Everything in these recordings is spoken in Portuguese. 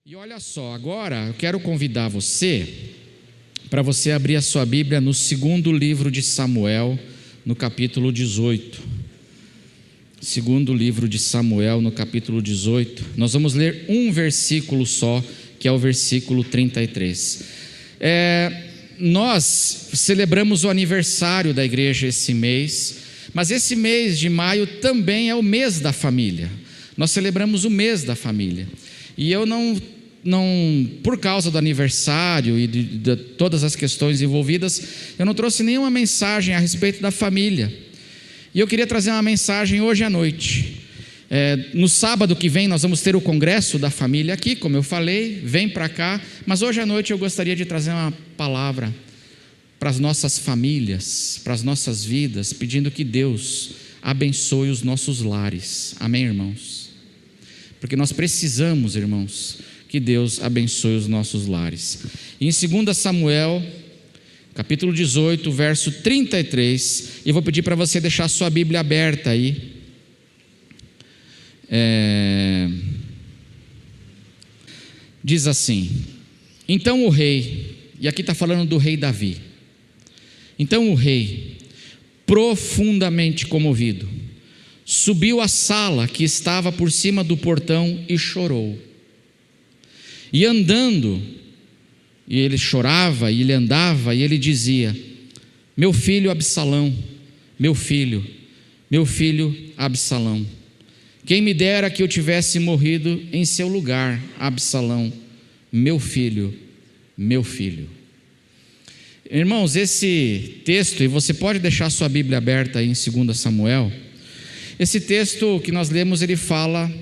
E olha só, agora eu quero convidar você para você abrir a sua Bíblia no segundo livro de Samuel, no capítulo 18. Segundo livro de Samuel, no capítulo 18. Nós vamos ler um versículo só, que é o versículo 33. Nós celebramos o aniversário da igreja esse mês, mas esse mês de maio também é o mês da família. Nós celebramos o mês da família. E eu não por causa do aniversário e de todas as questões envolvidas, eu não trouxe nenhuma mensagem a respeito da família. E eu queria trazer uma mensagem hoje à noite. No sábado que vem nós vamos ter o congresso da família aqui, como eu falei, vem para cá. Mas hoje à noite eu gostaria de trazer uma palavra para as nossas famílias, para as nossas vidas, pedindo que Deus abençoe os nossos lares. Amém, irmãos? Porque nós precisamos, irmãos, que Deus abençoe os nossos lares. Em 2 Samuel, capítulo 18, verso 33, eu vou pedir para você deixar a sua Bíblia aberta aí. Diz assim: então o rei, e aqui está falando do rei Davi. Então o rei, profundamente comovido, subiu à sala que estava por cima do portão e chorou. E andando, e ele chorava, e ele andava, e ele dizia: meu filho Absalão, meu filho Absalão, quem me dera que eu tivesse morrido em seu lugar, Absalão, meu filho. Irmãos, esse texto, e você pode deixar sua Bíblia aberta aí em 2 Samuel, esse texto que nós lemos, ele fala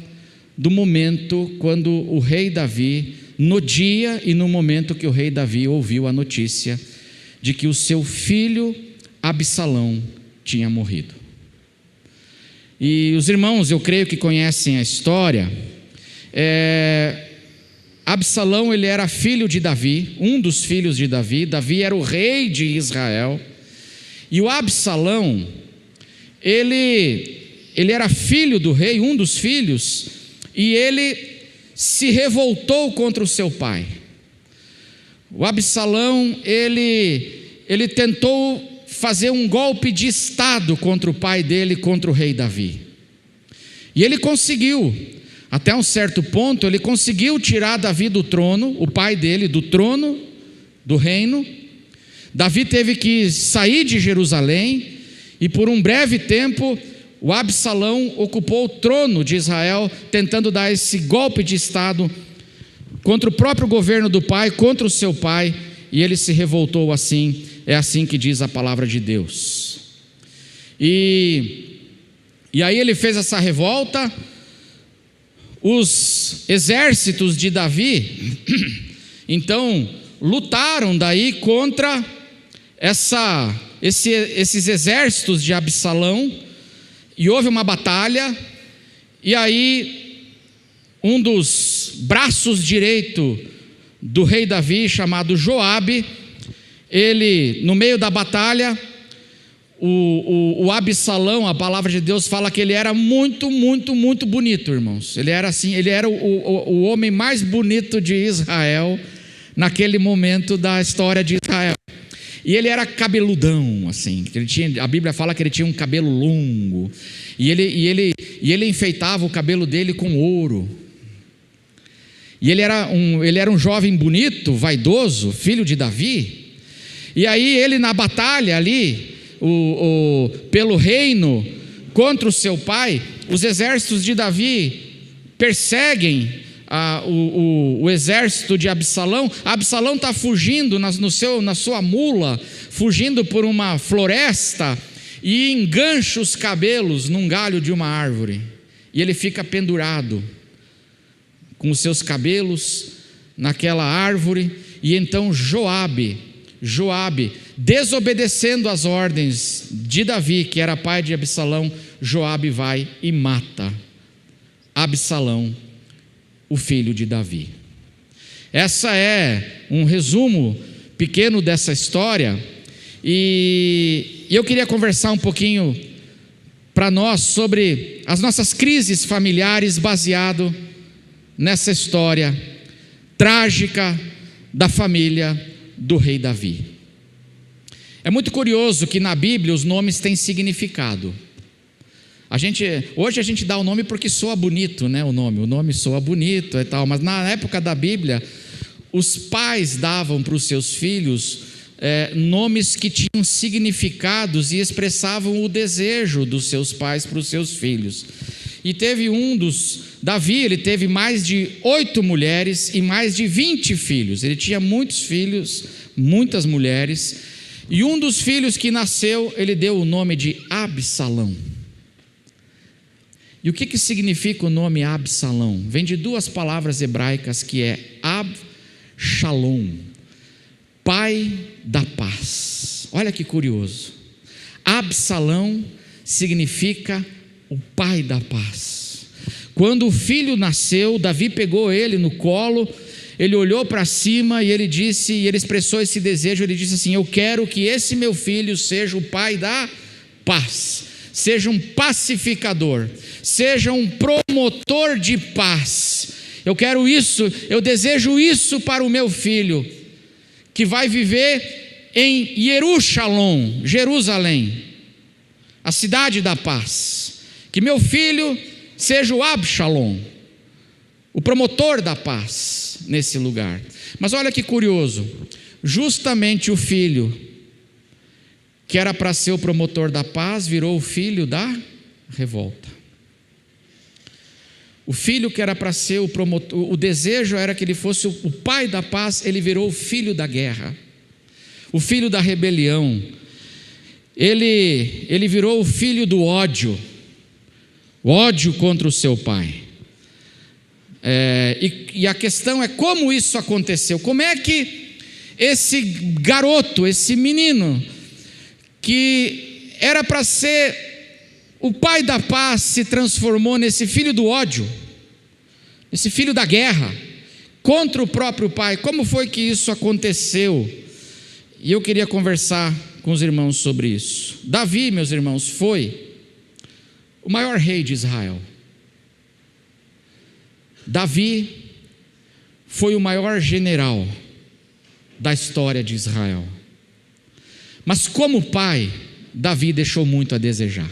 do momento quando o rei Davi, no dia e no momento que o rei Davi ouviu a notícia de que o seu filho Absalão tinha morrido. E os irmãos, eu creio que conhecem a história. Absalão, ele era filho de Davi, um dos filhos de Davi. Davi era o rei de Israel. E o Absalão, ele era filho do rei, um dos filhos, e ele se revoltou contra o seu pai. O Absalão, ele tentou fazer um golpe de estado contra o pai dele, contra o rei Davi. E ele conseguiu, até um certo ponto, ele conseguiu tirar Davi do trono, o pai dele do trono, do reino. Davi teve que sair de Jerusalém, e por um breve tempo, o Absalão ocupou o trono de Israel, tentando dar esse golpe de estado contra o próprio governo do pai, contra o seu pai, e ele se revoltou assim. É assim que diz a palavra de Deus. E aí ele fez essa revolta. Os exércitos de Davi então lutaram daí contra esses exércitos de Absalão. E houve uma batalha, e aí um dos braços direito do rei Davi, chamado Joabe, ele, no meio da batalha, o Absalão, a palavra de Deus fala que ele era muito bonito, irmãos. Ele era assim, ele era o homem mais bonito de Israel, naquele momento da história de Israel. E ele era cabeludão, assim. A Bíblia fala que ele tinha um cabelo longo. E ele enfeitava o cabelo dele com ouro. E ele era um jovem bonito, vaidoso, filho de Davi. E aí ele, na batalha ali, pelo reino, contra o seu pai, os exércitos de Davi perseguem o exército de Absalão. Absalão está fugindo na sua mula, fugindo por uma floresta, e engancha os cabelos num galho de uma árvore, e ele fica pendurado com os seus cabelos naquela árvore. E então Joabe, desobedecendo as ordens de Davi, que era pai de Absalão, Joabe vai e mata Absalão, o filho de Davi. Essa é um resumo pequeno dessa história, e eu queria conversar um pouquinho para nós sobre as nossas crises familiares baseado nessa história trágica da família do rei Davi. É muito curioso que na Bíblia os nomes têm significado. Hoje a gente dá o nome porque soa bonito, né? O nome soa bonito e tal, mas na época da Bíblia, os pais davam para os seus filhos nomes que tinham significados e expressavam o desejo dos seus pais para os seus filhos. E teve Davi, ele teve mais de 8 mulheres e mais de 20 filhos. Ele tinha muitos filhos, muitas mulheres. E um dos filhos que nasceu, ele deu o nome de Absalão. E o que significa o nome Absalão? Vem de 2 palavras hebraicas que é Ab-Shalom, pai da paz. Olha que curioso. Absalão significa o pai da paz. Quando o filho nasceu, Davi pegou ele no colo, ele olhou para cima e ele expressou esse desejo, ele disse assim: eu quero que esse meu filho seja o pai da paz, seja um pacificador, seja um promotor de paz. Eu quero isso, eu desejo isso para o meu filho, que vai viver em Jerusalém, a cidade da paz. Que meu filho seja o Absalom, o promotor da paz nesse lugar. Mas olha que curioso, justamente o filho que era para ser o promotor da paz virou o filho da revolta. O filho que era para ser o promotor, o desejo era que ele fosse o pai da paz, ele virou o filho da guerra, o filho da rebelião. Ele virou o filho do ódio, o ódio contra o seu pai. E a questão é como isso aconteceu. Como é que esse garoto, esse menino, que era para ser o pai da paz, se transformou nesse filho do ódio, esse filho da guerra, contra o próprio pai? Como foi que isso aconteceu? E eu queria conversar com os irmãos sobre isso. Davi, meus irmãos, foi o maior rei de Israel. Davi foi o maior general da história de Israel. Mas como pai, Davi deixou muito a desejar.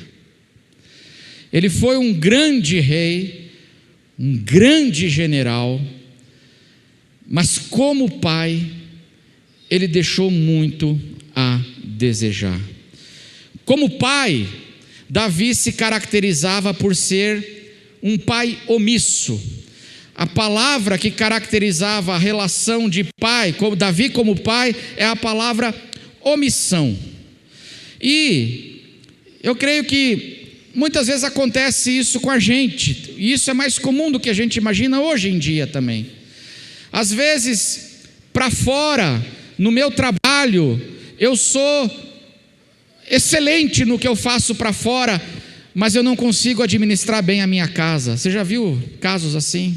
Ele foi um grande rei, um grande general, mas como pai, ele deixou muito a desejar. Como pai, Davi se caracterizava por ser um pai omisso. A palavra que caracterizava a relação de pai, como Davi como pai, é a palavra omissão. E eu creio que muitas vezes acontece isso com a gente, e isso é mais comum do que a gente imagina hoje em dia também. Às vezes, para fora, no meu trabalho, eu sou excelente no que eu faço para fora, mas eu não consigo administrar bem a minha casa. Você já viu casos assim?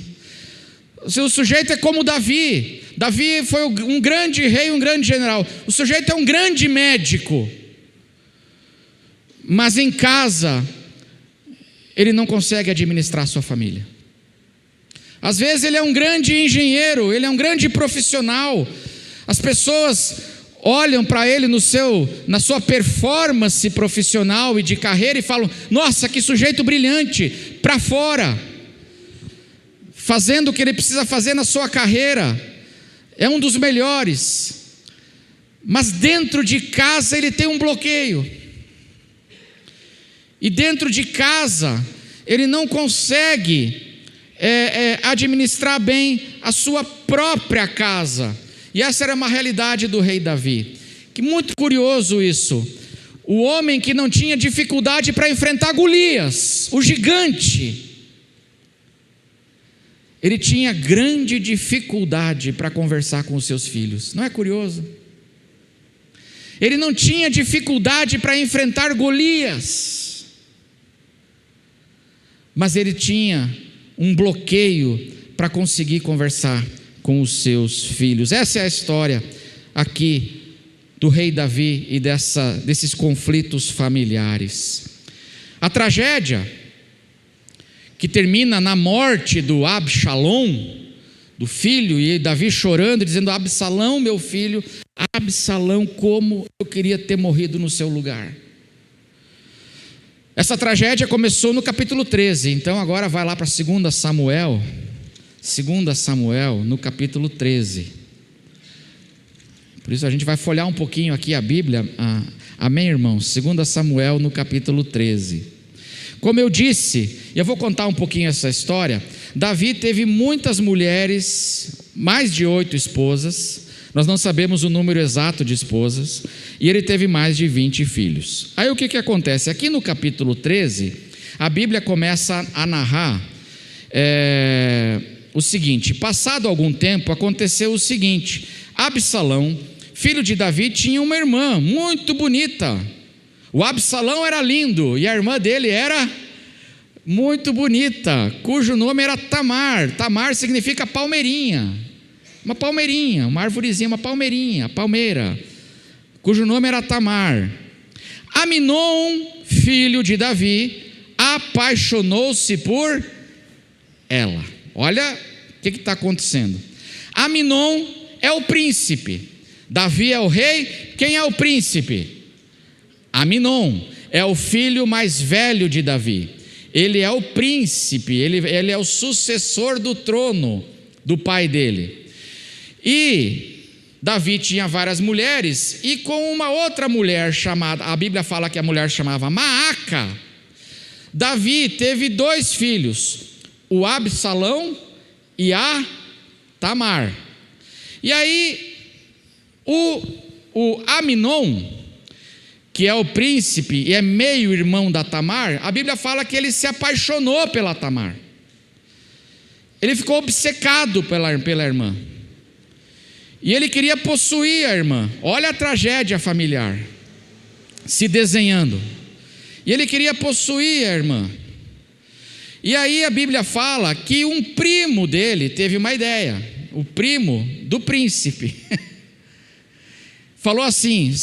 O sujeito é como Davi. Davi foi um grande rei, um grande general. O sujeito é um grande médico, mas em casa ele não consegue administrar a sua família. Às vezes ele é um grande engenheiro, ele é um grande profissional. As pessoas olham para ele na sua performance profissional e de carreira e falam: nossa, que sujeito brilhante, para fora, fazendo o que ele precisa fazer na sua carreira, é um dos melhores, mas dentro de casa ele tem um bloqueio, e dentro de casa ele não consegue administrar bem a sua própria casa. E essa era uma realidade do rei Davi. Que muito curioso isso. O homem que não tinha dificuldade para enfrentar Golias, o gigante, ele tinha grande dificuldade para conversar com os seus filhos. Não é curioso? Ele não tinha dificuldade para enfrentar Golias, mas ele tinha um bloqueio para conseguir conversar com os seus filhos. Essa é a história aqui do rei Davi e desses conflitos familiares. A tragédia que termina na morte do Absalom, do filho, e Davi chorando, dizendo: Absalão, meu filho, Absalão, como eu queria ter morrido no seu lugar. Essa tragédia começou no capítulo 13, então agora vai lá para 2 Samuel, no capítulo 13. Por isso a gente vai folhear um pouquinho aqui a Bíblia, amém, irmãos? 2 Samuel, no capítulo 13. Como eu disse, e eu vou contar um pouquinho essa história, Davi teve muitas mulheres, mais de 8 esposas, nós não sabemos o número exato de esposas, e ele teve mais de 20 filhos. Aí o que acontece? Aqui no capítulo 13, a Bíblia começa a narrar o seguinte: passado algum tempo, aconteceu o seguinte: Absalão, filho de Davi, tinha uma irmã muito bonita. O Absalão era lindo e a irmã dele era muito bonita, cujo nome era Tamar. Tamar significa palmeirinha, uma arvorezinha, uma palmeirinha, palmeira, cujo nome era Tamar. Aminon, filho de Davi, apaixonou-se por ela. Olha o que está acontecendo. Aminon é o príncipe, Davi é o rei. Quem é o príncipe? Aminon é o filho mais velho de Davi. Ele é o príncipe, ele é o sucessor do trono do pai dele. E Davi tinha várias mulheres, e com uma outra mulher chamada, a Bíblia fala que a mulher chamava Maaca, Davi teve 2 filhos, o Absalão e a Tamar. E aí o Aminon, que é o príncipe e é meio irmão da Tamar, a Bíblia fala que ele se apaixonou pela Tamar. Ele ficou obcecado pela irmã. E ele queria possuir a irmã. Olha a tragédia familiar se desenhando. E ele queria possuir a irmã. E aí a Bíblia fala que um primo dele teve uma ideia. O primo do príncipe falou assim: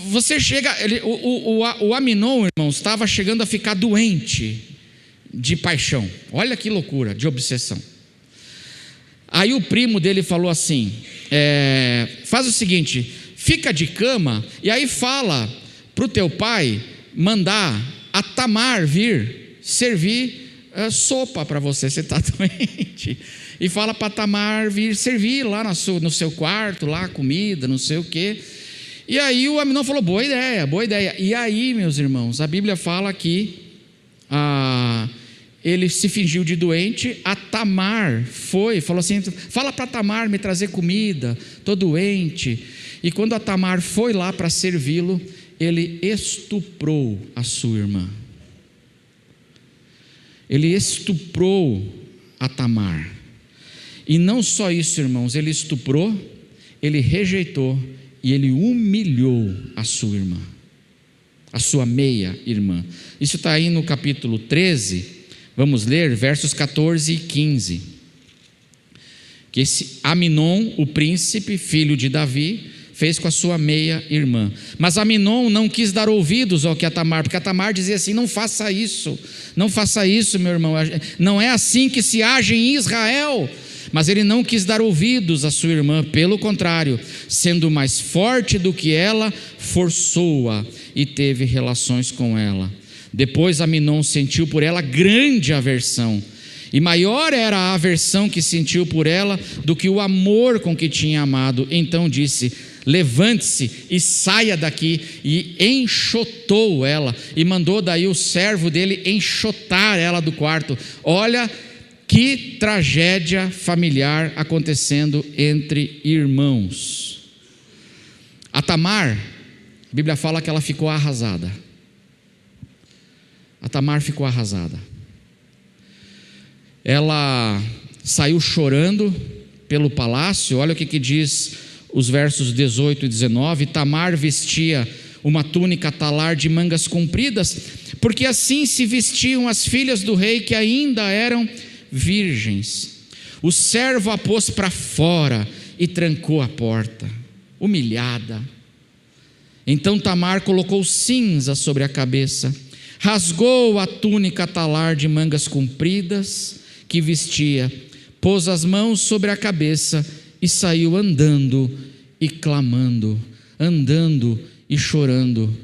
você chega, o Aminon, irmãos, estava chegando a ficar doente de paixão. Olha que loucura, de obsessão. Aí o primo dele falou assim: faz o seguinte, fica de cama, e aí fala para o teu pai mandar a Tamar vir servir sopa para você está doente. E fala para Tamar vir servir lá no seu quarto, lá comida, não sei o quê. E aí o Aminon falou: boa ideia. E aí, meus irmãos, a Bíblia fala que ele se fingiu de doente. A Tamar falou assim: fala para Tamar me trazer comida, estou doente. E quando a Tamar foi lá para servi-lo, ele estuprou a sua irmã. Ele estuprou a Tamar. E não só isso, irmãos, ele estuprou, ele rejeitou e ele humilhou a sua irmã, a sua meia-irmã. Isso está aí no capítulo 13, vamos ler versos 14 e 15. Que esse Aminon, o príncipe, filho de Davi, fez com a sua meia-irmã. Mas Aminon não quis dar ouvidos ao que a Tamar, porque a Tamar dizia assim: não faça isso, meu irmão, não é assim que se age em Israel. Mas ele não quis dar ouvidos à sua irmã, pelo contrário, sendo mais forte do que ela, forçou-a e teve relações com ela. Depois Aminon sentiu por ela grande aversão, e maior era a aversão que sentiu por ela do que o amor com que tinha amado. Então disse: levante-se e saia daqui, e enxotou ela, e mandou daí o servo dele enxotar ela do quarto. Olha que tragédia familiar acontecendo entre irmãos. A Tamar, a Bíblia fala que ela ficou arrasada. A Tamar ficou arrasada. Ela saiu chorando pelo palácio. Olha o que diz os versos 18 e 19. Tamar vestia uma túnica talar de mangas compridas, porque assim se vestiam as filhas do rei que ainda eram virgens. O servo a pôs para fora e trancou a porta, humilhada. Então Tamar colocou cinza sobre a cabeça, rasgou a túnica talar de mangas compridas que vestia, pôs as mãos sobre a cabeça e saiu andando e clamando, andando e chorando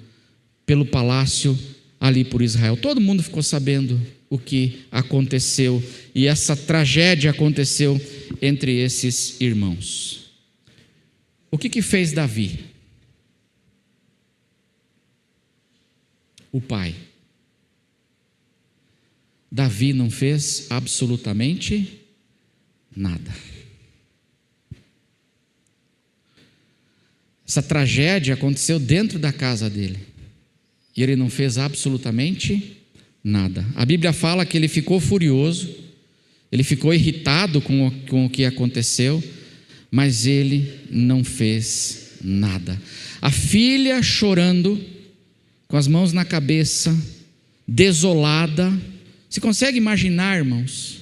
pelo palácio ali por Israel. Todo mundo ficou sabendo o que aconteceu, e essa tragédia aconteceu entre esses irmãos. O que fez Davi? O pai. Davi não fez absolutamente nada. Essa tragédia aconteceu dentro da casa dele, e ele não fez absolutamente nada. A Bíblia fala que ele ficou furioso, ele ficou irritado com o que aconteceu, mas ele não fez nada. A filha chorando, com as mãos na cabeça, desolada. Você consegue imaginar, irmãos,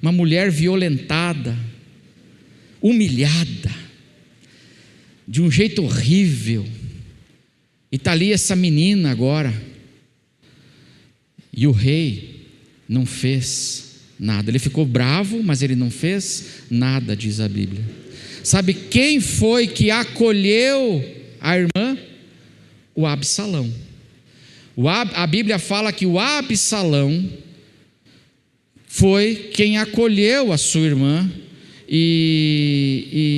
uma mulher violentada, humilhada, de um jeito horrível, e está ali essa menina agora, e o rei não fez nada. Ele ficou bravo, mas ele não fez nada, diz a Bíblia. Sabe quem foi que acolheu a irmã? O Absalão. A Bíblia fala que o Absalão foi quem acolheu a sua irmã e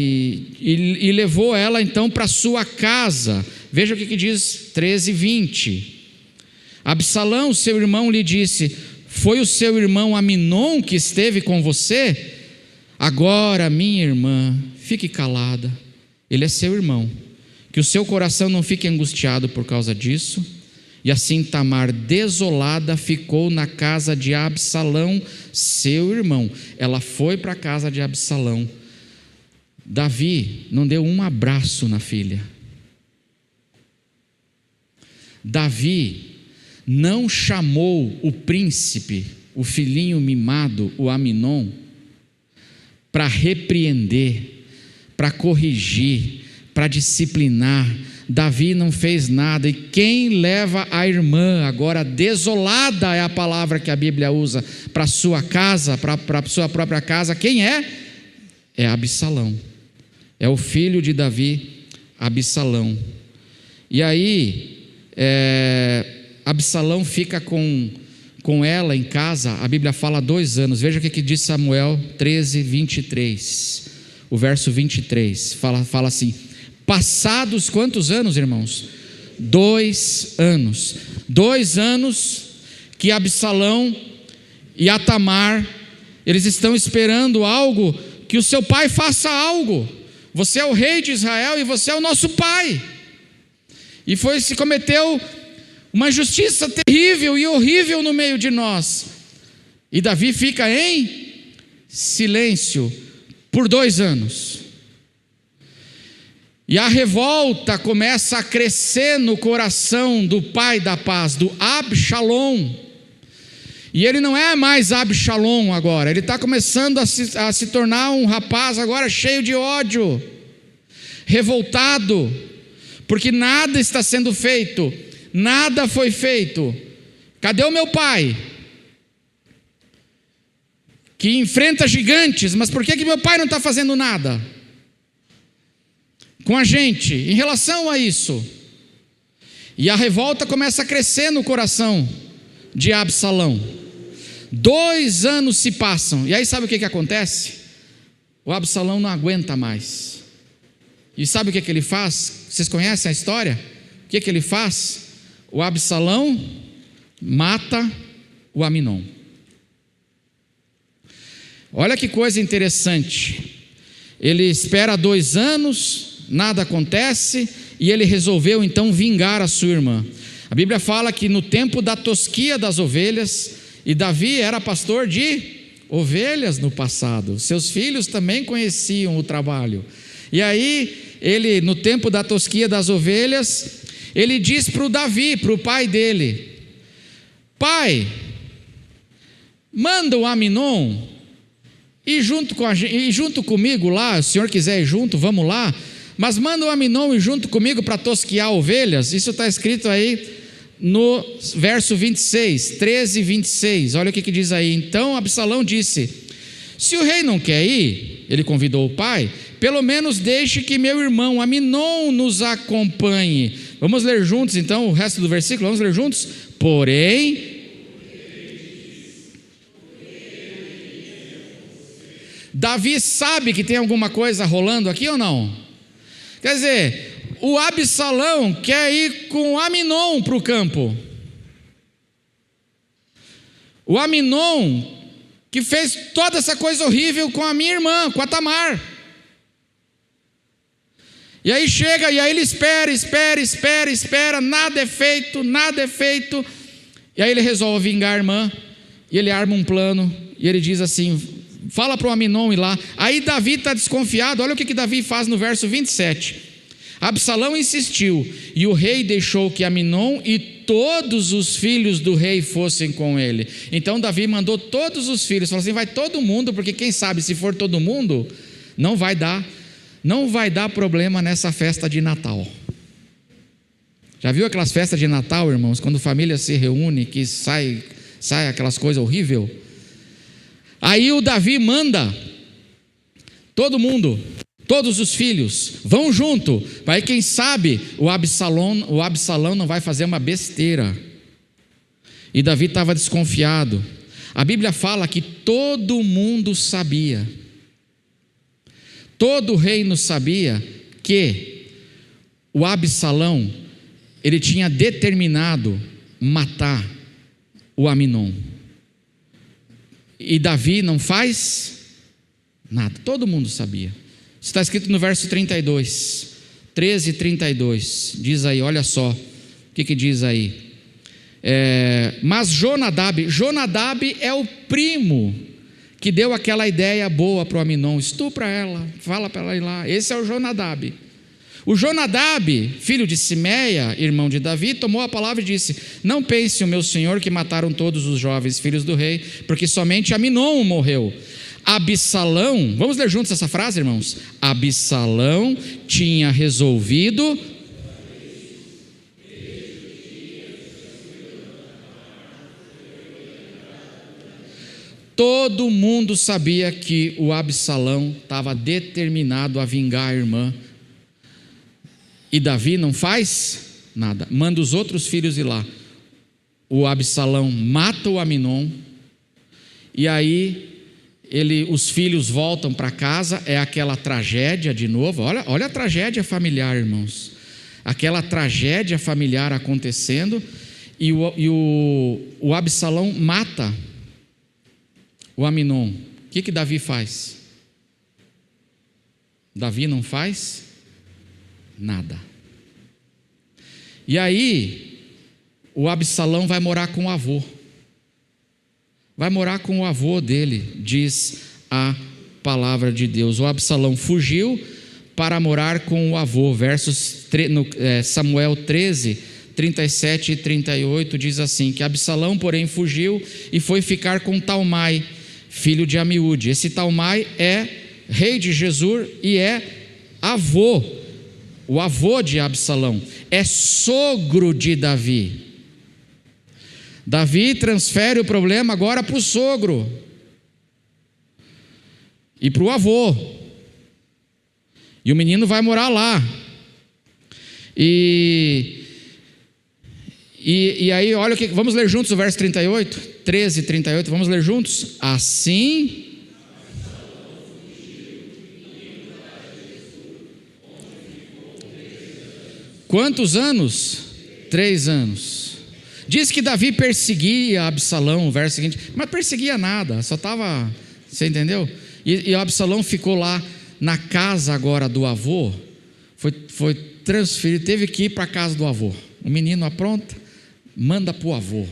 levou ela então para sua casa. Veja o que diz 13:20. Absalão, seu irmão, lhe disse: foi o seu irmão Aminon que esteve com você? Agora, minha irmã, fique calada, ele é seu irmão, que o seu coração não fique angustiado por causa disso. E assim Tamar, desolada, ficou na casa de Absalão, seu irmão. Ela foi para a casa de Absalão. Davi não deu um abraço na filha. Davi não chamou o príncipe, o filhinho mimado, o Aminon, para repreender, para corrigir, para disciplinar. Davi não fez nada. E quem leva a irmã agora desolada, é a palavra que a Bíblia usa, para sua casa, para sua própria casa, quem é? É Absalão. É o filho de Davi, Absalão. E aí Absalão fica com ela em casa. A Bíblia fala 2 anos. Veja o que diz Samuel 13:23. O verso 23 fala assim: passados quantos anos, irmãos? 2 anos. 2 anos que Absalão e Tamar, eles estão esperando algo, que o seu pai faça algo. Você é o rei de Israel e você é o nosso pai. E se cometeu uma injustiça terrível e horrível no meio de nós. E Davi fica em silêncio por 2 anos. E a revolta começa a crescer no coração do pai da paz, do Absalom. E ele não é mais Absalom agora, ele está começando a se tornar um rapaz agora cheio de ódio, revoltado, porque nada está sendo feito, nada foi feito. Cadê o meu pai? Que enfrenta gigantes, mas por que meu pai não está fazendo nada com a gente em relação a isso? E a revolta começa a crescer no coração de Absalão. 2 anos se passam, e aí sabe o que acontece? O Absalão não aguenta mais. E sabe o que ele faz? Vocês conhecem a história? O que ele faz? O Absalão mata o Aminon. Olha que coisa interessante. Ele espera 2 anos, nada acontece, e ele resolveu então vingar a sua irmã. A Bíblia fala que no tempo da tosquia das ovelhas, e Davi era pastor de ovelhas no passado, seus filhos também conheciam o trabalho. E aí ele, no tempo da tosquia das ovelhas, ele diz para o Davi, para o pai dele: pai, manda o Aminon ir junto comigo lá. Se o senhor quiser ir junto, vamos lá, mas manda o Aminon ir junto comigo para tosquiar ovelhas. Isso está escrito aí no verso 26, 13:26. Olha o que diz aí. Então Absalão disse: Se o rei não quer ir, ele convidou o pai, pelo menos deixe que meu irmão Aminon nos acompanhe. Vamos ler juntos então o resto do versículo, vamos ler juntos? Porém, Davi sabe que tem alguma coisa rolando aqui ou não? Quer dizer, o Absalão quer ir com Aminon para o campo. O Aminon que fez toda essa coisa horrível com a minha irmã, com a Tamar. E aí chega, e aí ele espera, nada é feito. E aí ele resolve vingar a irmã, e ele arma um plano, e ele diz assim, fala para o Aminon ir lá. Aí Davi está desconfiado, olha o que Davi faz no verso 27. Absalão insistiu, e o rei deixou que Aminon e todos os filhos do rei fossem com ele. Então Davi mandou todos os filhos, falou assim, vai todo mundo, porque quem sabe se for todo mundo, não vai dar problema nessa festa de Natal. Já viu aquelas festas de Natal, irmãos, quando a família se reúne, que sai aquelas coisas horríveis? Aí o Davi manda todo mundo, todos os filhos, vão junto, aí quem sabe o Absalão não vai fazer uma besteira. E Davi estava desconfiado. A Bíblia fala que todo mundo sabia, todo o reino sabia que o Absalão, ele tinha determinado matar o Aminon. E Davi não faz nada, todo mundo sabia. Está escrito no verso 32, 13 e 32, diz aí, olha só, o que diz aí? Mas Jonadab é o primo que deu aquela ideia boa para o Aminon, estupra ela, fala para ela ir lá, esse é o Jonadab. O Jonadab, filho de Simeia, irmão de Davi, tomou a palavra e disse, não pense o meu senhor que mataram todos os jovens filhos do rei, porque somente Aminon morreu. Absalão, vamos ler juntos essa frase, irmãos? Absalão tinha resolvido todo mundo sabia que o Absalão estava determinado a vingar a irmã. E Davi não faz nada, manda os outros filhos ir lá. O Absalão mata o Aminon, e aí os filhos voltam para casa, é aquela tragédia de novo, olha a tragédia familiar, irmãos, aquela tragédia familiar acontecendo, e o Absalão mata o Aminon. O que Davi faz? Davi não faz nada. E aí o Absalão vai morar com o avô. Vai morar com o avô dele, diz a palavra de Deus. O Absalão fugiu para morar com o avô. Versos Samuel 13, 37 e 38 diz assim, que Absalão, porém, fugiu e foi ficar com Talmai, filho de Amiúde. Esse Talmai é rei de Gesur e é avô, o avô de Absalão, é sogro de Davi. Davi transfere o problema agora para o sogro e para o avô, e o menino vai morar lá. E aí, olha o que, vamos ler juntos o verso 38, 13 e 38, vamos ler juntos? Assim, quantos anos? 3 anos. Diz que Davi perseguia Absalão, o verso seguinte, mas perseguia nada, só estava, você entendeu? E Absalão ficou lá na casa agora do avô, foi transferido, teve que ir para a casa do avô. O menino apronta, manda para o avô.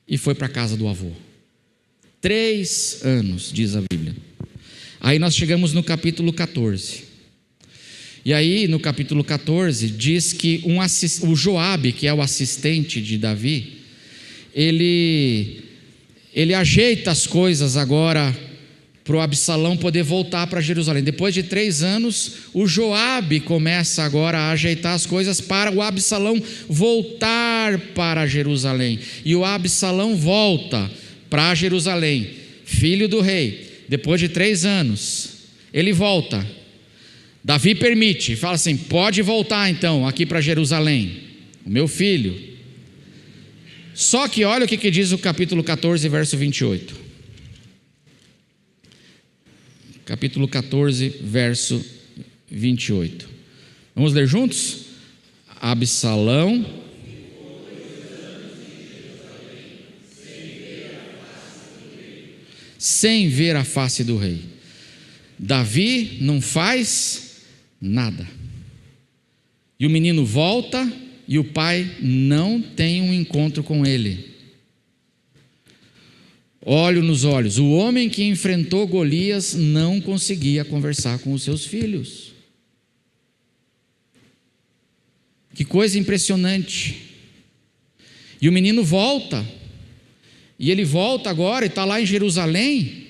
E foi para a casa do avô. 3 anos, diz a Bíblia. Aí nós chegamos no capítulo 14. E aí no capítulo 14 diz que o Joabe, que é o assistente de Davi, ele ajeita as coisas agora para o Absalão poder voltar para Jerusalém. Depois de 3 anos, o Joabe começa agora a ajeitar as coisas para o Absalão voltar para Jerusalém. E o Absalão volta para Jerusalém, filho do rei. Depois de 3 anos, ele volta. Davi permite, fala assim: pode voltar então aqui para Jerusalém, o meu filho. Só que olha o que diz o capítulo 14, verso 28. Capítulo 14, verso 28. Vamos ler juntos? Absalão sem ver a face do rei. Davi não faz nada. E o menino volta e o pai não tem um encontro com ele. Olho nos olhos. O homem que enfrentou Golias não conseguia conversar com os seus filhos. Que coisa impressionante. E o menino volta. E ele volta agora e está lá em Jerusalém.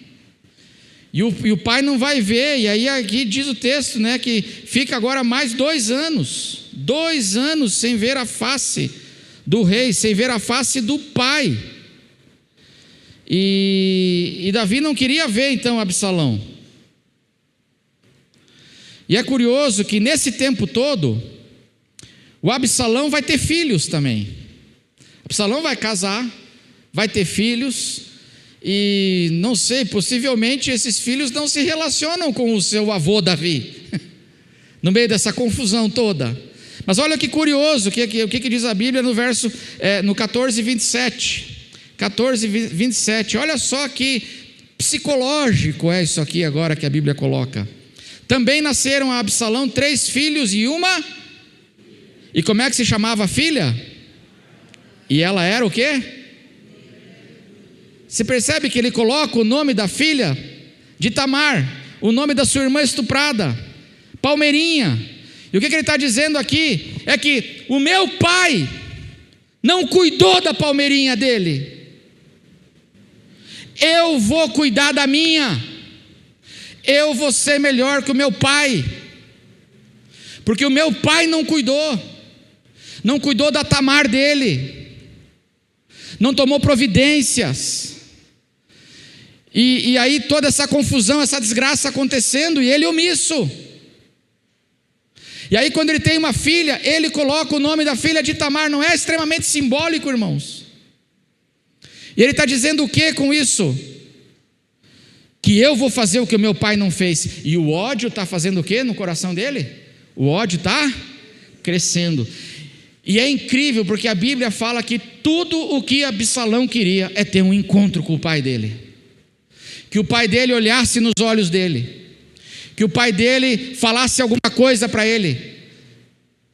E o pai não vai ver. E aí aqui diz o texto, né, que fica agora mais 2 anos. 2 anos sem ver a face do rei, sem ver a face do pai. E Davi não queria ver então Absalão. E é curioso que nesse tempo todo, o Absalão vai ter filhos também. Absalão vai casar, vai ter filhos, e não sei, possivelmente esses filhos não se relacionam com o seu avô Davi, no meio dessa confusão toda. Mas olha que curioso, o que diz a Bíblia no verso, no 14, 27. 14, 27, olha só que psicológico é isso aqui agora que a Bíblia coloca. Também nasceram a Absalão 3 filhos e uma... E como é que se chamava a filha? E ela era o quê? Você percebe que ele coloca o nome da filha de Tamar, o nome da sua irmã estuprada, Palmeirinha. E o que ele está dizendo aqui é que o meu pai não cuidou da Palmeirinha dele. Eu vou cuidar da minha. Eu vou ser melhor que o meu pai, porque o meu pai não cuidou da Tamar dele, não tomou providências, e aí toda essa confusão, essa desgraça acontecendo, e ele omisso. E aí quando ele tem uma filha, ele coloca o nome da filha de Tamar. Não é extremamente simbólico, irmãos? E ele está dizendo o que com isso? Que eu vou fazer o que o meu pai não fez. E o ódio está fazendo o que no coração dele? O ódio está crescendo. E é incrível, porque a Bíblia fala que tudo o que Absalão queria é ter um encontro com o pai dele, que o pai dele olhasse nos olhos dele, que o pai dele falasse alguma coisa para ele.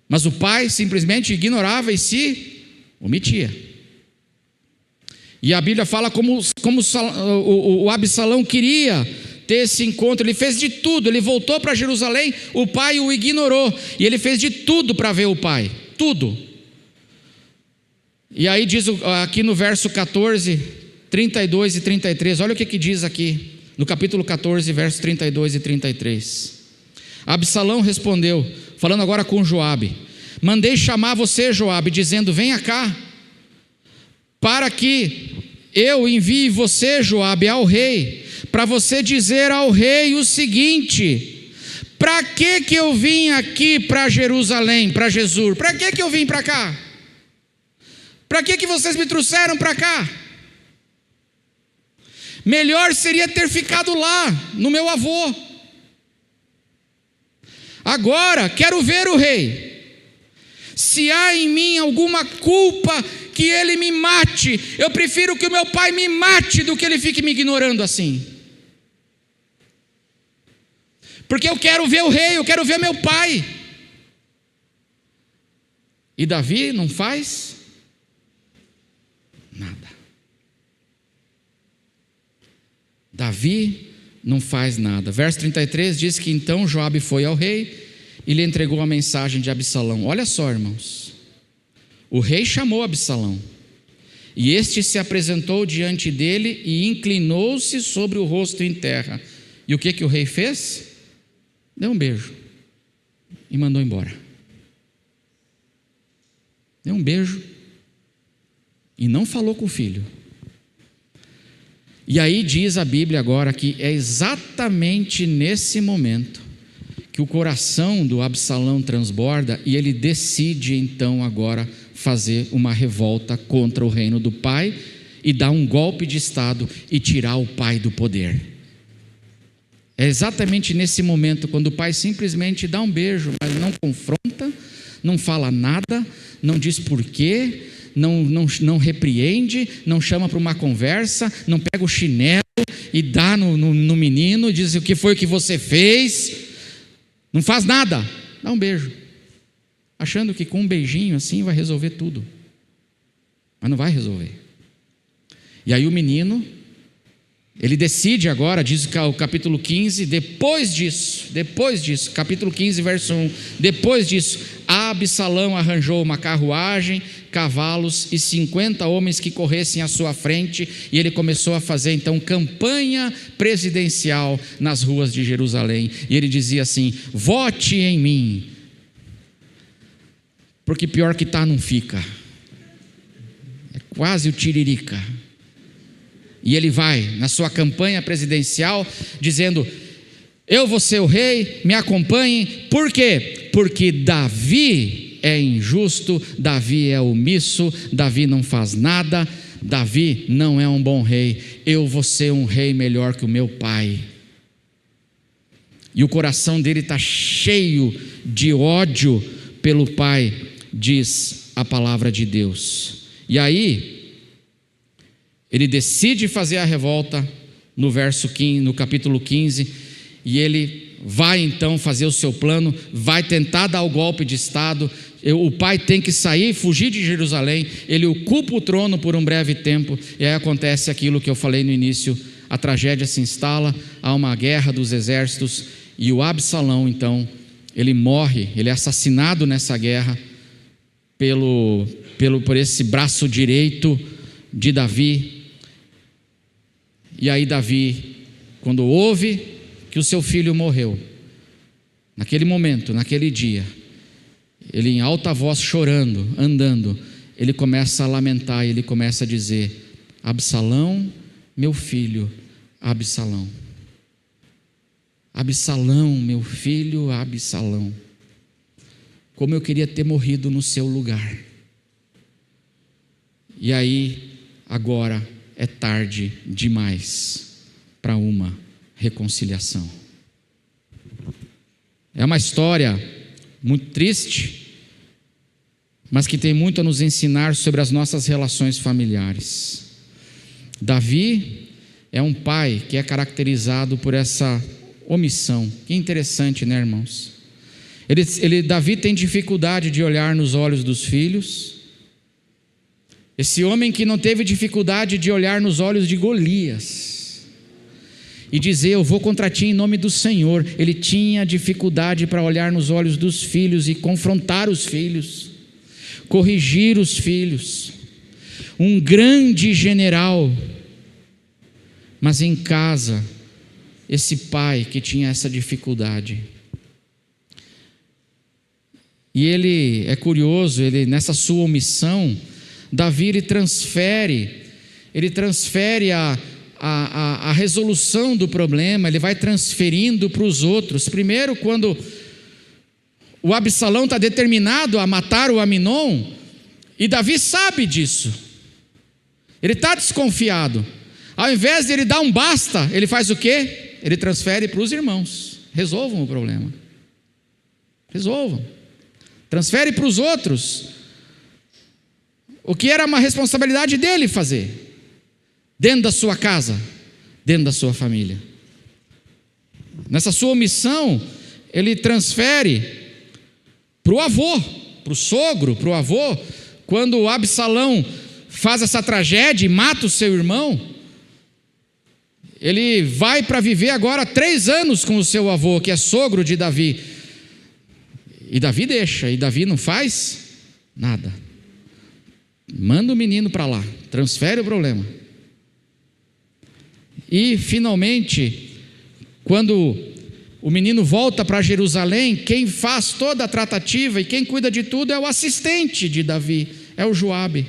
Mas o pai simplesmente ignorava e se omitia. E a Bíblia fala como o Absalão queria ter esse encontro. Ele fez de tudo, ele voltou para Jerusalém, o pai o ignorou, e ele fez de tudo para ver o pai, tudo. E aí diz aqui no verso 14, 32 e 33, olha o que diz aqui, no capítulo 14, versos 32 e 33. Absalão respondeu, falando agora com Joabe: mandei chamar você, Joabe, dizendo: venha cá, para que eu envie você, Joabe, ao rei, para você dizer ao rei o seguinte: para que eu vim aqui para Jerusalém, para Jesur? Para que eu vim para cá? Para que vocês me trouxeram para cá? Melhor seria ter ficado lá, no meu avô. Agora quero ver o rei. Se há em mim alguma culpa, que ele me mate. Eu prefiro que o meu pai me mate do que ele fique me ignorando assim. Porque eu quero ver o rei, eu quero ver meu pai. E Davi não faz nada. Davi não faz nada. Verso 33 diz que então Joabe foi ao rei e lhe entregou a mensagem de Absalão. Olha só, irmãos. O rei chamou Absalão, e este se apresentou diante dele e inclinou-se sobre o rosto em terra. E o que o rei fez? Deu um beijo e mandou embora. Deu um beijo e não falou com o filho. E aí diz a Bíblia agora que é exatamente nesse momento que o coração do Absalão transborda e ele decide então agora fazer uma revolta contra o reino do pai e dar um golpe de estado e tirar o pai do poder. É exatamente nesse momento quando o pai simplesmente dá um beijo, mas não confronta, não fala nada, não diz porquê, não repreende, não chama para uma conversa, não pega o chinelo e dá no menino, diz o que foi que você fez, não faz nada, dá um beijo, achando que com um beijinho assim vai resolver tudo, mas não vai resolver. E aí o menino, ele decide agora, diz o capítulo 15, depois disso, capítulo 15, verso 1, depois disso, Absalão arranjou uma carruagem, cavalos e 50 homens que corressem à sua frente, e ele começou a fazer então campanha presidencial nas ruas de Jerusalém, e ele dizia assim: vote em mim, porque pior que tá não fica, é quase o tiririca. E ele vai na sua campanha presidencial dizendo: eu vou ser o rei, me acompanhem. Por quê? Porque Davi é injusto, Davi é omisso, Davi não faz nada, Davi não é um bom rei. Eu vou ser um rei melhor que o meu pai. E o coração dele está cheio de ódio pelo pai, diz a palavra de Deus. E aí ele decide fazer a revolta no verso 15, no capítulo 15, e ele vai então fazer o seu plano, vai tentar dar o golpe de estado. O pai tem que sair, fugir de Jerusalém, ele ocupa o trono por um breve tempo, e aí acontece aquilo que eu falei no início, a tragédia se instala, há uma guerra dos exércitos, e o Absalão então, ele morre, ele é assassinado nessa guerra, por esse braço direito de Davi. E aí Davi, quando ouve que o seu filho morreu, naquele momento, naquele dia, ele em alta voz chorando, andando, ele começa a lamentar, ele começa a dizer: Absalão, meu filho, Absalão. Absalão, meu filho, Absalão. Como eu queria ter morrido no seu lugar. E aí, agora é tarde demais para uma reconciliação. É uma história muito triste, mas que tem muito a nos ensinar sobre as nossas relações familiares. Davi é um pai que é caracterizado por essa omissão. Que interessante, né, irmãos? Davi tem dificuldade de olhar nos olhos dos filhos. Esse homem que não teve dificuldade de olhar nos olhos de Golias e dizer: eu vou contra ti em nome do Senhor. Ele tinha dificuldade para olhar nos olhos dos filhos e confrontar os filhos, corrigir os filhos. Um grande general, mas em casa, esse pai que tinha essa dificuldade. E ele é curioso, nessa sua omissão, Davi ele transfere a resolução do problema, ele vai transferindo para os outros. Primeiro, quando o Absalão está determinado a matar o Aminon, e Davi sabe disso, ele está desconfiado. Ao invés de ele dar um basta, ele faz o quê? Ele transfere para os irmãos. Resolvam o problema. Resolvam. Transfere para os outros o que era uma responsabilidade dele fazer, dentro da sua casa, dentro da sua família. Nessa sua omissão, ele transfere para o avô, para o sogro, para o avô. Quando o Absalão faz essa tragédia e mata o seu irmão, ele vai para viver agora 3 anos com o seu avô, que é sogro de Davi. E Davi deixa, e Davi não faz nada. Manda o menino para lá, transfere o problema. E finalmente, quando o menino volta para Jerusalém, quem faz toda a tratativa e quem cuida de tudo é o assistente de Davi, é o Joabe.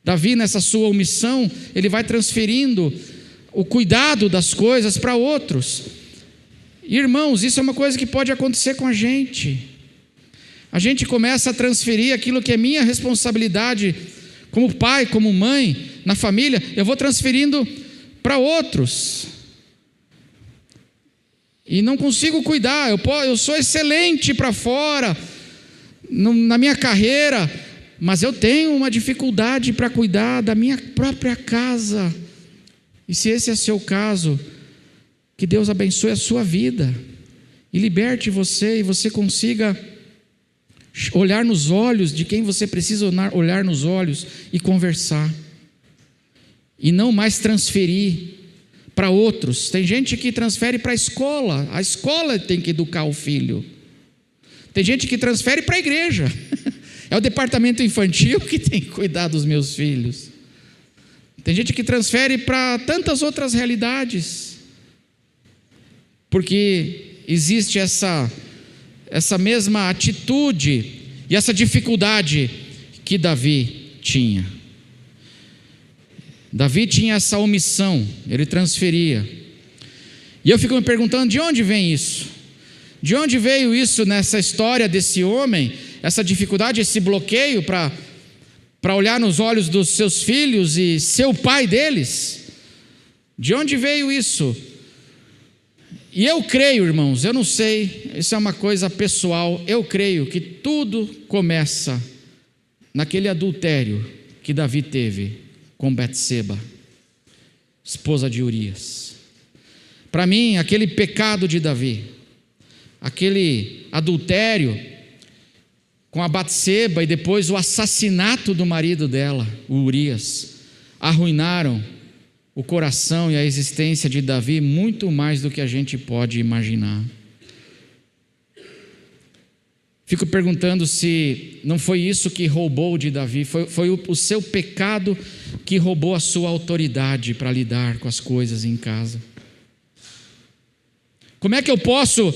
Davi, nessa sua omissão, ele vai transferindo o cuidado das coisas para outros. Irmãos, isso é uma coisa que pode acontecer com a gente. A gente começa a transferir aquilo que é minha responsabilidade como pai, como mãe, na família, eu vou transferindo para outros. E não consigo cuidar, eu sou excelente para fora, na minha carreira, mas eu tenho uma dificuldade para cuidar da minha própria casa. E se esse é seu caso, que Deus abençoe a sua vida e liberte você, e você consiga olhar nos olhos de quem você precisa olhar nos olhos e conversar, e não mais transferir para outros. Tem gente que transfere para a escola tem que educar o filho. Tem gente que transfere para a igreja, é o departamento infantil que tem que cuidar dos meus filhos. Tem gente que transfere para tantas outras realidades, porque existe essa mesma atitude e essa dificuldade que Davi tinha. Davi tinha essa omissão, ele transferia. E eu fico me perguntando, de onde vem isso? De onde veio isso nessa história desse homem, essa dificuldade, esse bloqueio para olhar nos olhos dos seus filhos e ser o pai deles? De onde veio isso? E eu creio, irmãos, eu não sei, isso é uma coisa pessoal, eu creio que tudo começa naquele adultério que Davi teve com Betseba, esposa de Urias. Para mim, aquele pecado de Davi, aquele adultério com a Betseba e depois o assassinato do marido dela, o Urias, arruinaram o coração e a existência de Davi muito mais do que a gente pode imaginar. Fico perguntando se não foi isso que roubou de Davi, foi o seu pecado que roubou a sua autoridade para lidar com as coisas em casa. Como é que eu posso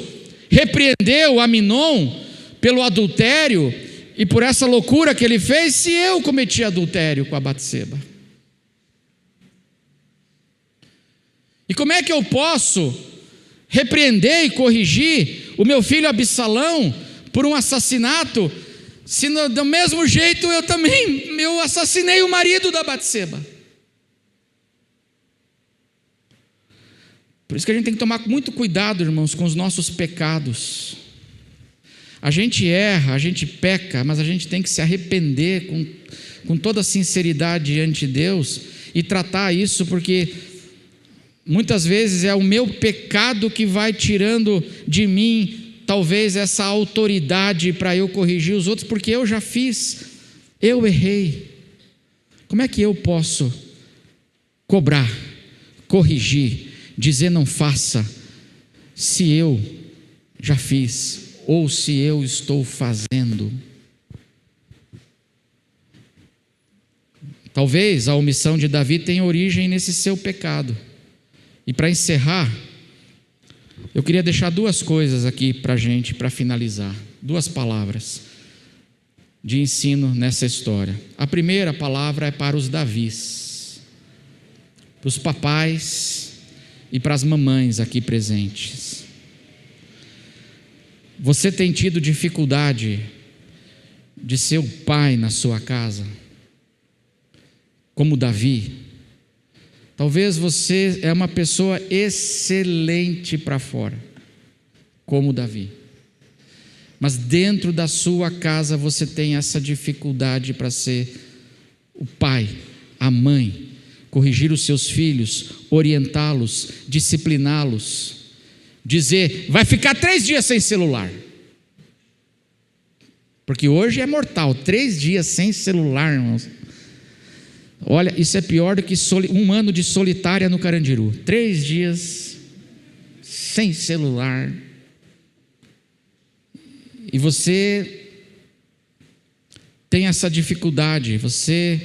repreender o Aminon pelo adultério e por essa loucura que ele fez, se eu cometi adultério com a Batseba? E como é que eu posso repreender e corrigir o meu filho Absalão por um assassinato, se do mesmo jeito eu assassinei o marido da Batseba? Por isso que a gente tem que tomar muito cuidado, irmãos, com os nossos pecados. A gente erra, a gente peca, mas a gente tem que se arrepender com toda a sinceridade diante de Deus e tratar isso, porque muitas vezes é o meu pecado que vai tirando de mim, talvez, essa autoridade para eu corrigir os outros, porque eu já fiz, eu errei. Como é que eu posso cobrar, corrigir, dizer não faça, se eu já fiz, ou se eu estou fazendo? Talvez a omissão de Davi tenha origem nesse seu pecado. E para encerrar, eu queria deixar duas coisas aqui para a gente, para finalizar. Duas palavras de ensino nessa história. A primeira palavra é para os Davis, para os papais e para as mamães aqui presentes. Você tem tido dificuldade de ser o pai na sua casa, como Davi? Talvez você é uma pessoa excelente para fora, como Davi, mas dentro da sua casa você tem essa dificuldade para ser o pai, a mãe, corrigir os seus filhos, orientá-los, discipliná-los, dizer, vai ficar 3 dias sem celular, porque hoje é mortal, 3 dias sem celular, irmãos. Olha, isso é pior do que 1 ano de solitária no Carandiru. 3 dias sem celular. E você tem essa dificuldade. Você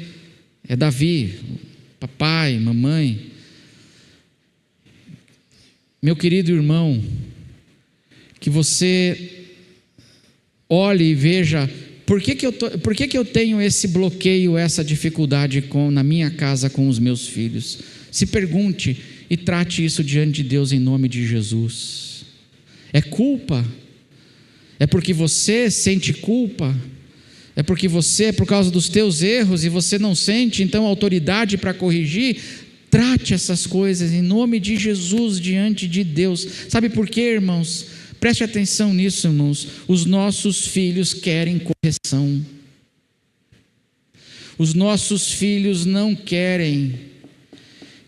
é Davi, papai, mamãe. Meu querido irmão, que você olhe e veja Por que que eu tenho esse bloqueio, essa dificuldade na minha casa com os meus filhos? Se pergunte e trate isso diante de Deus em nome de Jesus. É culpa? É porque você sente culpa? É porque é por causa dos teus erros e você não sente então autoridade para corrigir? Trate essas coisas em nome de Jesus diante de Deus. Sabe por quê, irmãos? Preste atenção nisso, irmãos. Os nossos filhos querem correção. Os nossos filhos não querem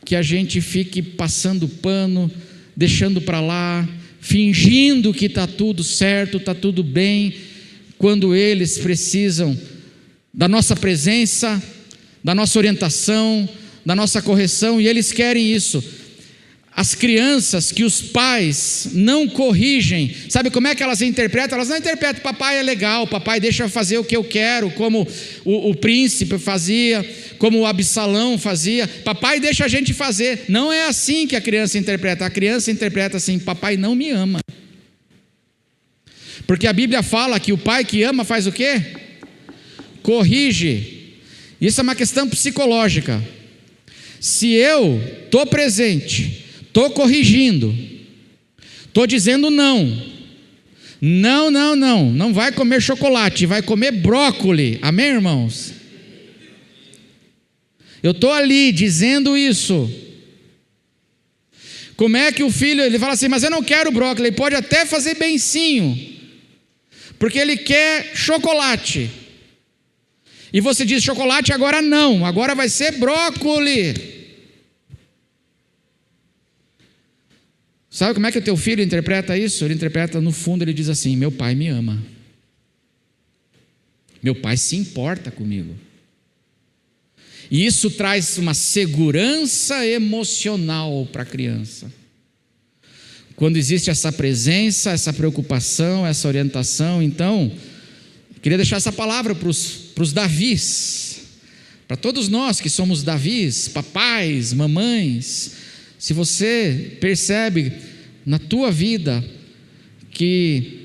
que a gente fique passando pano, deixando para lá, fingindo que está tudo certo, está tudo bem, quando eles precisam da nossa presença, da nossa orientação, da nossa correção, e eles querem isso. As crianças que os pais não corrigem, sabe como é que elas interpretam? Elas não interpretam, papai é legal, papai deixa eu fazer o que eu quero, como o príncipe fazia, como o Absalão fazia, papai deixa a gente fazer. Não é assim que a criança interpreta assim, papai não me ama. Porque a Bíblia fala que o pai que ama faz o quê? Corrige. Isso é uma questão psicológica. Se eu estou presente, estou corrigindo, estou dizendo não vai comer chocolate, vai comer brócoli, amém, irmãos? Eu estou ali dizendo isso. Como é que o filho, ele fala assim, mas eu não quero brócoli, ele pode até fazer beicinho, porque ele quer chocolate, e você diz chocolate agora não, agora vai ser brócoli. Sabe como é que o teu filho interpreta isso? Ele interpreta, no fundo, ele diz assim, meu pai me ama, meu pai se importa comigo. E isso traz uma segurança emocional para a criança. Quando existe essa presença, essa preocupação, essa orientação. Então, queria deixar essa palavra para os Davis, para todos nós que somos Davis, papais, mamães. Se você percebe na tua vida que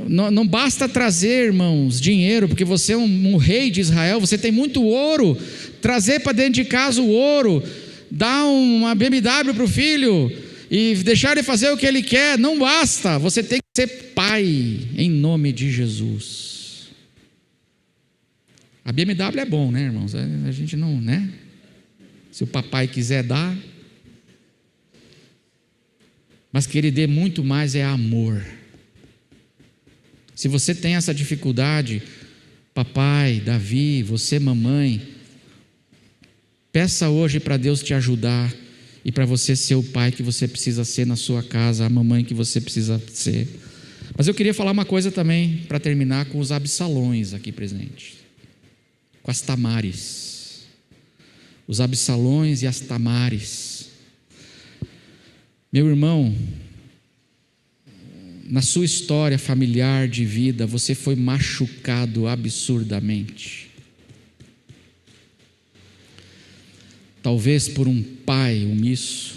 não basta trazer, irmãos, dinheiro, porque você é um rei de Israel, você tem muito ouro, trazer para dentro de casa o ouro, dar uma BMW para o filho e deixar ele fazer o que ele quer, não basta, você tem que ser pai, em nome de Jesus. A BMW é bom, né, irmãos? A gente não, né? Se o papai quiser dar, mas que ele dê muito mais é amor. Se você tem essa dificuldade, papai, Davi, você mamãe, peça hoje para Deus te ajudar e para você ser o pai que você precisa ser na sua casa, a mamãe que você precisa ser. Mas eu queria falar uma coisa também para terminar com os Absalões aqui presentes, com as Tamares. Os Absalões e as Tamares. Meu irmão, na sua história familiar de vida, você foi machucado absurdamente. Talvez por um pai omisso.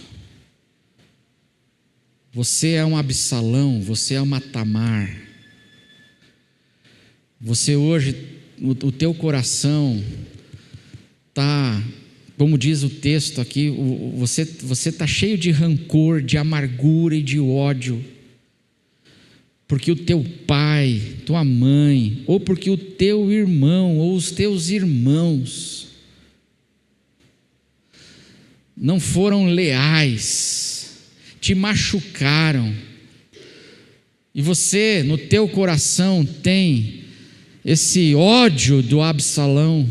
Você é um Absalão, você é uma Tamar. Você hoje, o teu coração está, como diz o texto aqui, você está cheio de rancor, de amargura e de ódio. Porque o teu pai, tua mãe, ou porque o teu irmão, ou os teus irmãos não foram leais, te machucaram, e você no teu coração tem esse ódio do Absalão,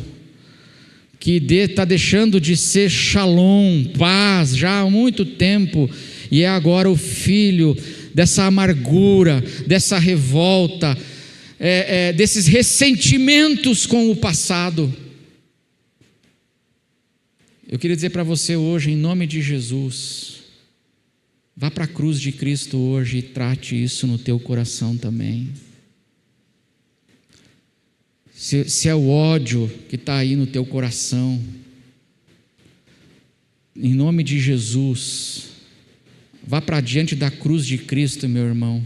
que está deixando de ser shalom, paz, já há muito tempo, e é agora o filho dessa amargura, dessa revolta, desses ressentimentos com o passado. Eu queria dizer para você hoje, em nome de Jesus, vá para a cruz de Cristo hoje e trate isso no teu coração também. Se é o ódio que está aí no teu coração, em nome de Jesus, vá para diante da cruz de Cristo, meu irmão,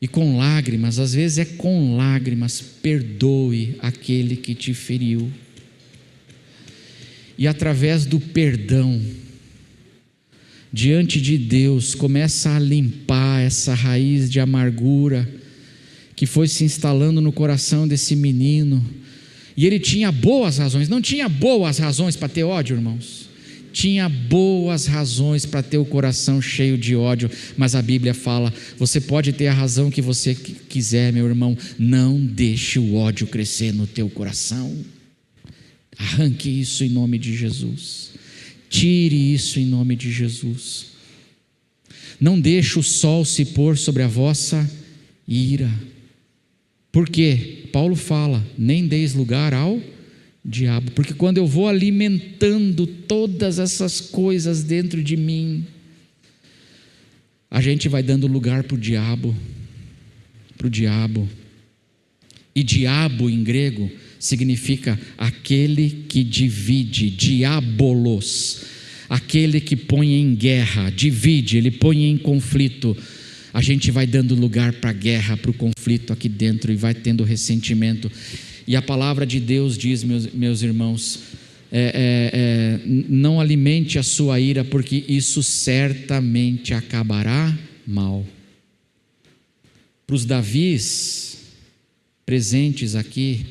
e E com lágrimas, às vezes é com lágrimas, perdoe aquele que te feriu. E através do perdão, diante de Deus, começa a limpar essa raiz de amargura que foi se instalando no coração desse menino. E ele tinha boas razões, não tinha boas razões para ter ódio, irmãos. Tinha boas razões para ter o coração cheio de ódio, mas a Bíblia fala: você pode ter a razão que você quiser, meu irmão, não deixe o ódio crescer no teu coração. Arranque isso em nome de Jesus. Tire isso em nome de Jesus. Não deixe o sol se pôr sobre a vossa ira. Por quê? Paulo fala: nem deis lugar ao diabo, porque quando eu vou alimentando todas essas coisas dentro de mim, a gente vai dando lugar para o diabo. E diabo em grego significa aquele que divide, diabolos, aquele que põe em guerra, divide, ele põe em conflito. A gente vai dando lugar para a guerra, para o conflito aqui dentro, e vai tendo ressentimento. E a palavra de Deus diz, meus irmãos, não alimente a sua ira, porque isso certamente acabará mal. Para os Davis presentes aqui,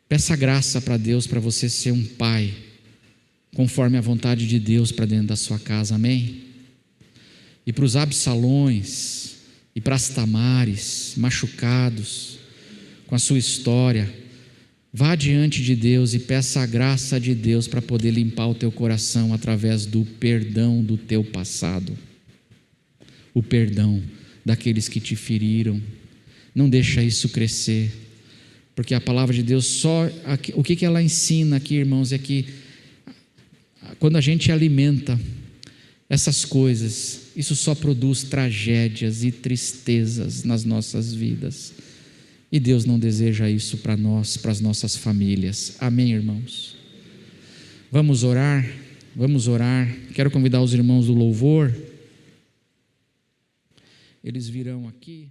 peça graça para Deus, para você ser um pai conforme a vontade de Deus para dentro da sua casa, amém? E para os Absalões e para as Tamares machucados com a sua história, vá diante de Deus e peça a graça de Deus para poder limpar o teu coração através do perdão do teu passado, o perdão daqueles que te feriram. Não deixa isso crescer, porque a palavra de Deus o que ela ensina aqui, irmãos, é que quando a gente alimenta essas coisas, isso só produz tragédias e tristezas nas nossas vidas. E Deus não deseja isso para nós, para as nossas famílias. Amém, irmãos? Vamos orar? Vamos orar. Quero convidar os irmãos do louvor. Eles virão aqui.